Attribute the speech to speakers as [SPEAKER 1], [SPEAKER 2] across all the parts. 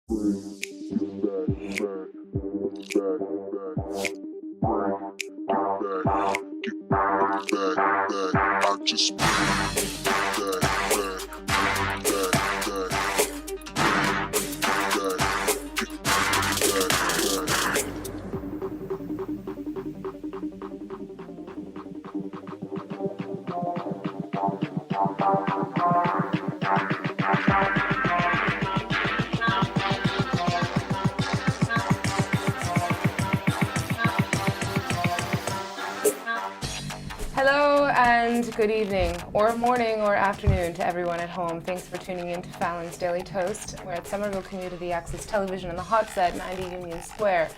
[SPEAKER 1] Hello and good evening, or morning, or afternoon to everyone at home. Thanks for tuning in to Fallon's Daily Toast. We're at Somerville Community Access Television on the hot set, 90 Union Square.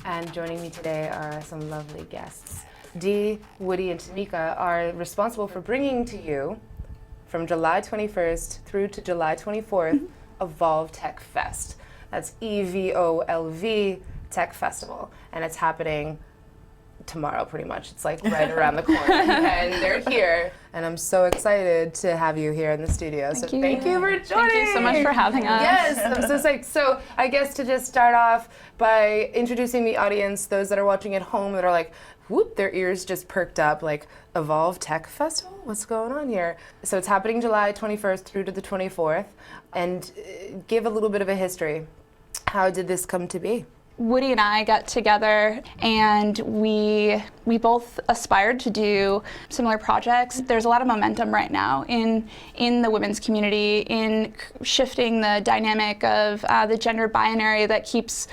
[SPEAKER 1] And joining me today are some lovely guests. Dee, Woody, and Tameka are responsible for bringing to you, from July 21st through to July 24th, E-Volv Tech Fest. That's E-V-O-L-V Tech Festival. And it's happening tomorrow, pretty much. It's like right around the corner. And they're here. And I'm so excited to have you here in the studio. Thank you for joining.
[SPEAKER 2] Thank you so much for having us.
[SPEAKER 1] Yes, I'm so psyched. So I guess to just start off by introducing the audience, those that are watching at home that are like, whoop, their ears just perked up, like, E-Volv Tech Festival? What's going on here? So it's happening July 21st through to the 24th. And give a little bit of a history. How did this come to be?
[SPEAKER 2] Woody and I got together and we both aspired to do similar projects. There's a lot of momentum right now in the women's community, in shifting the dynamic of the gender binary that keeps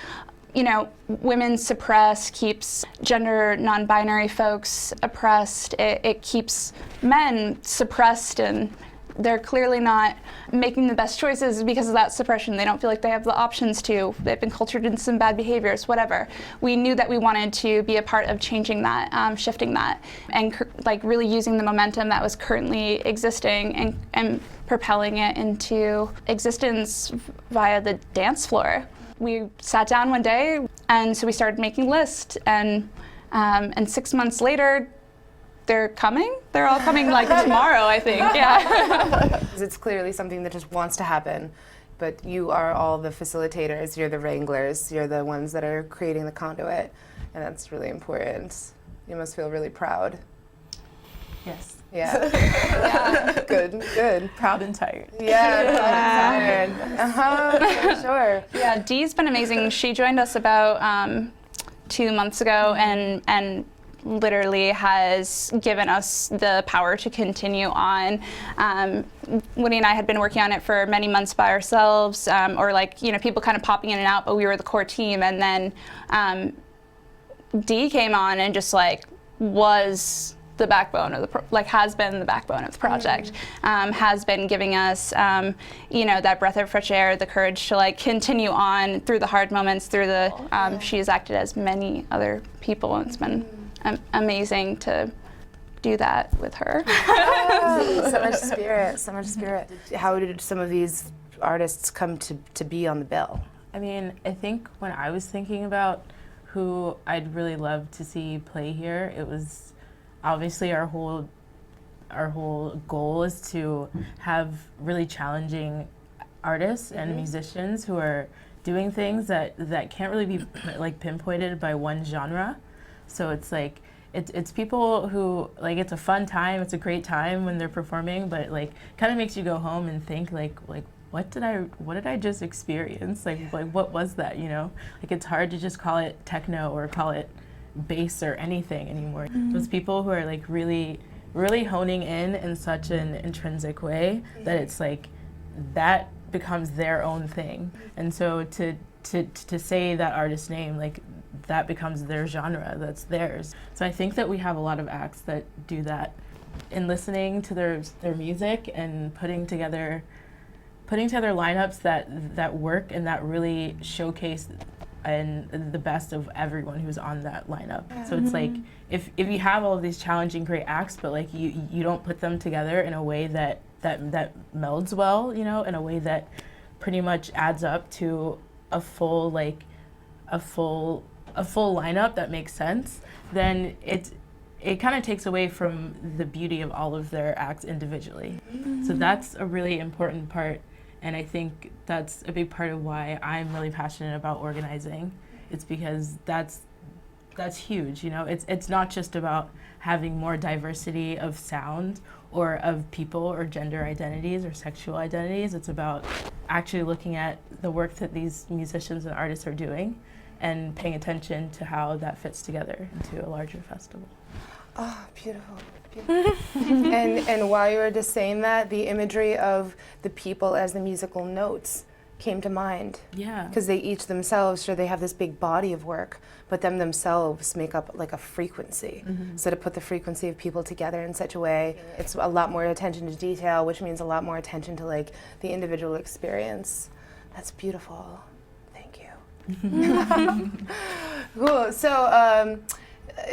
[SPEAKER 2] women suppressed, keeps gender non-binary folks oppressed. It keeps men suppressed, and they're clearly not making the best choices because of that suppression. They don't feel like they have the options to. They've been cultured in some bad behaviors, whatever. We knew that we wanted to be a part of changing that, shifting that, and really using the momentum that was currently existing and propelling it into existence via the dance floor. We sat down one day, and so we started making lists, and 6 months later, they're coming? They're all coming like tomorrow, I think, yeah.
[SPEAKER 1] It's clearly something that just wants to happen, but you are all the facilitators, you're the wranglers, you're the ones that are creating the conduit, and that's really important. You must feel really proud.
[SPEAKER 3] Yes.
[SPEAKER 1] Yeah. Yeah. Good.
[SPEAKER 3] Proud and tired.
[SPEAKER 1] Yeah, proud and tired. For sure.
[SPEAKER 2] Yeah, Dee's been amazing. She joined us about 2 months ago and literally has given us the power to continue on. Woody and I had been working on it for many months by ourselves, or people kind of popping in and out, but we were the core team. And then Dee came on and just was the backbone of has been the backbone of the project, has been giving us, that breath of fresh air, the courage to continue on through the hard moments, through the, she has acted as many other people, and it's been amazing to do that with her.
[SPEAKER 1] Oh, so much spirit. How did some of these artists come to be on the bill?
[SPEAKER 3] I mean, I think when I was thinking about who I'd really love to see play here, it was obviously our whole goal is to have really challenging artists and musicians who are doing things that can't really be pinpointed by one genre. So it's it's people who it's a fun time, it's a great time when they're performing, but kind of makes you go home and think what did I just experience? What was that, it's hard to just call it techno or call it bass or anything anymore. Those people who are really really honing in such an intrinsic way that it's that becomes their own thing. And so to say that artist's name, that becomes their genre, that's theirs. So I think that we have a lot of acts that do that in listening to their music and putting together lineups that work and that really showcase and the best of everyone who's on that lineup. So it's if you have all of these challenging great acts, but you don't put them together in a way that melds well, in a way that pretty much adds up to a full lineup that makes sense, then it kind of takes away from the beauty of all of their acts individually. So that's a really important part And I think that's a big part of why I'm really passionate about organizing. It's because that's huge, you know. It's not just about having more diversity of sound or of people or gender identities or sexual identities. It's about actually looking at the work that these musicians and artists are doing and paying attention to how that fits together into a larger festival.
[SPEAKER 1] Oh, beautiful. And while you were just saying that, the imagery of the people as the musical notes came to mind.
[SPEAKER 3] Yeah.
[SPEAKER 1] Because they each themselves, sure, they have this big body of work, but them themselves make up like a frequency. So to put the frequency of people together in such a way, it's a lot more attention to detail, which means a lot more attention to like the individual experience. That's beautiful. Thank you. Cool. So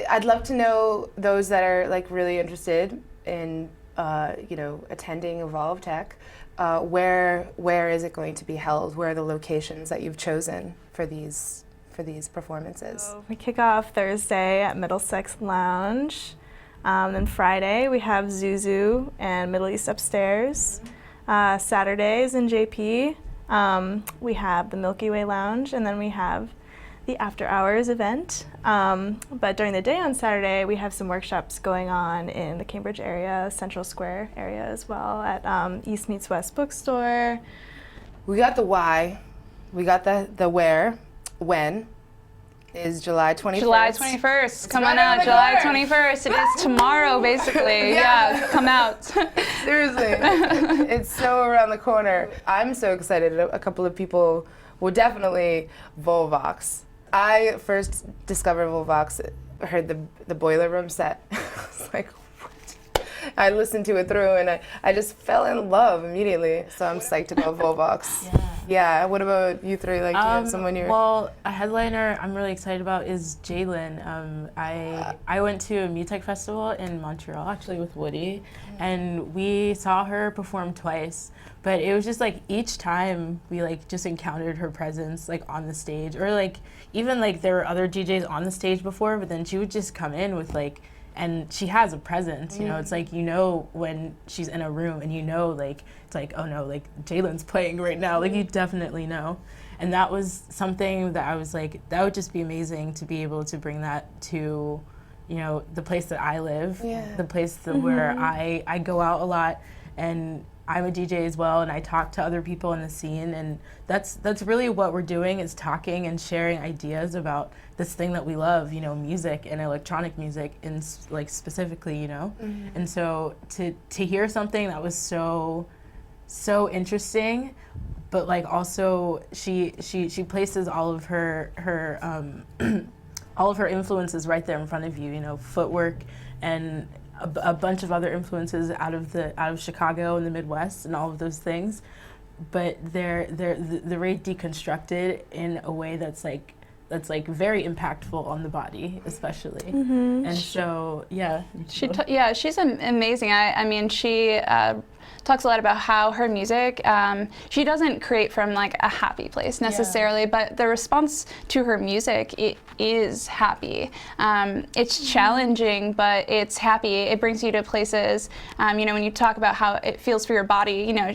[SPEAKER 1] I'd love to know those that are like really interested in attending E-Volv Tech. Where is it going to be held? Where are the locations that you've chosen for these performances?
[SPEAKER 4] So we kick off Thursday at Middlesex Lounge. Then Friday we have Zuzu and Middle East Upstairs. Saturdays in JP we have the Milky Way Lounge, and then we have the After Hours event. But during the day on Saturday, we have some workshops going on in the Cambridge area, Central Square area as well, at East Meets West Bookstore.
[SPEAKER 1] We got the why, we got the where, when is July 21st.
[SPEAKER 2] July 21st. Come on
[SPEAKER 1] right around
[SPEAKER 2] out,
[SPEAKER 1] the
[SPEAKER 2] July
[SPEAKER 1] corner.
[SPEAKER 2] 21st. It is tomorrow, basically. Yeah, come out.
[SPEAKER 1] Seriously, it's so around the corner. I'm so excited. A couple of people will definitely Volvox. I first discovered Volvox, heard the Boiler Room set. I was like, what? I listened to it through and I just fell in love immediately. So I'm psyched about Volvox. Yeah. What about you three? Like, do you have someone you're...
[SPEAKER 3] Well, a headliner I'm really excited about is Jalen. I went to a Mutech festival in Montreal, actually with Woody, and we saw her perform twice. But it was just like each time we like just encountered her presence like on the stage, or like even like there were other DJs on the stage before, but then she would just come in with like, and she has a presence, you know. It's like, you know, when she's in a room and you know, like, it's like, oh no, like Jalen's playing right now, like you definitely know. And that was something that I was like, that would just be amazing to be able to bring that to, you know, the place that I live, the place that where I go out a lot, and I'm a DJ as well, and I talk to other people in the scene, and that's really what we're doing, is talking and sharing ideas about this thing that we love, you know, music and electronic music, and like specifically, you know. And so to hear something that was so interesting, but like also she places all of her all of her influences right there in front of you, you know, footwork and a bunch of other influences out of Chicago and the Midwest and all of those things, but they're very deconstructed in a way that's like very impactful on the body, especially. And so
[SPEAKER 2] she's amazing. I mean, she talks a lot about how her music, she doesn't create from like a happy place necessarily, but the response to her music, it is happy. It's challenging, but it's happy. It brings you to places, you know, when you talk about how it feels for your body, you know,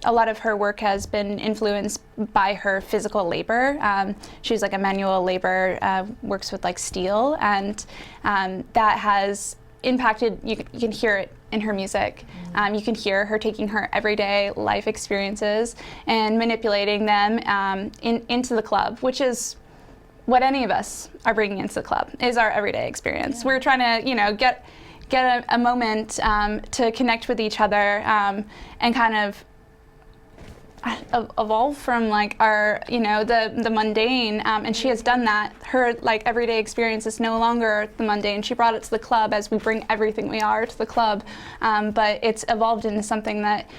[SPEAKER 2] a lot of her work has been influenced by her physical labor. She's like a manual labor, works with like steel, and that has impacted, you can hear it in her music. You can hear her taking her everyday life experiences and manipulating them into the club, which is what any of us are bringing into the club, is our everyday experience. We're trying to, you know, get a moment to connect with each other and kind of evolve from like our, you know, the mundane, and she has done that. Her like everyday experience is no longer the mundane. She brought it to the club as we bring everything we are to the club, but it's evolved into something that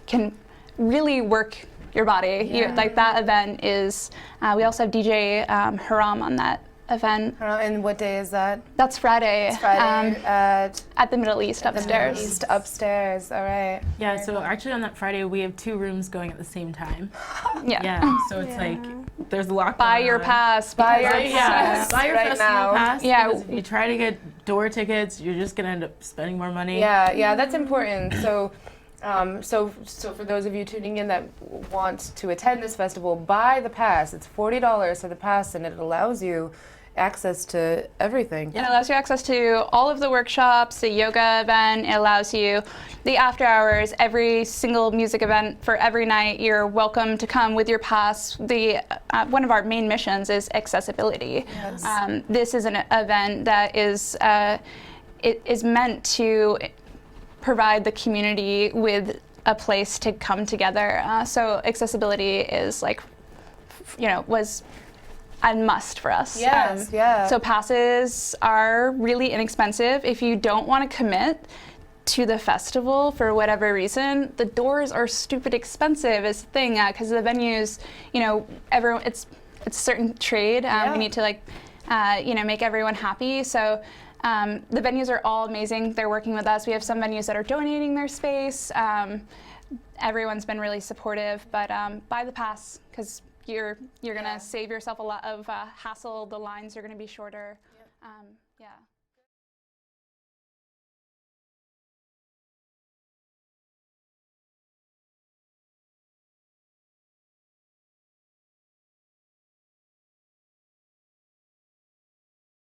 [SPEAKER 2] can really work your body. Like that event is, we also have DJ Haram on that event.
[SPEAKER 1] And what day is that?
[SPEAKER 2] That's Friday.
[SPEAKER 1] It's Friday
[SPEAKER 2] at the Middle East upstairs.
[SPEAKER 1] The Middle East upstairs. All right.
[SPEAKER 3] Yeah. So actually, on that Friday, we have 2 rooms going at the same time. So it's like there's a lot.
[SPEAKER 2] Buy your pass. Buy your pass.
[SPEAKER 3] Buy your
[SPEAKER 1] right
[SPEAKER 3] festival
[SPEAKER 1] now.
[SPEAKER 3] pass.
[SPEAKER 2] Yeah.
[SPEAKER 3] Because if you try to get door tickets, you're just gonna end up spending more money.
[SPEAKER 1] Yeah, that's important. So So for those of you tuning in that want to attend this festival, buy the pass. It's $40 for the pass, and it allows you access to everything.
[SPEAKER 2] It allows you access to all of the workshops, the yoga event. It allows you the after hours, every single music event for every night. You're welcome to come with your pass. The one of our main missions is accessibility.
[SPEAKER 1] Yes.
[SPEAKER 2] This is an event that is it is meant to provide the community with a place to come together. So accessibility is like, was a must for us.
[SPEAKER 1] Yes, yeah.
[SPEAKER 2] So passes are really inexpensive. If you don't want to commit to the festival for whatever reason, the doors are stupid expensive is the thing, because the venues, everyone, it's a certain trade. We need to make everyone happy. So the venues are all amazing. They're working with us. We have some venues that are donating their space. Everyone's been really supportive, but buy the pass, because you're gonna save yourself a lot of hassle. The lines are gonna be shorter. Yeah.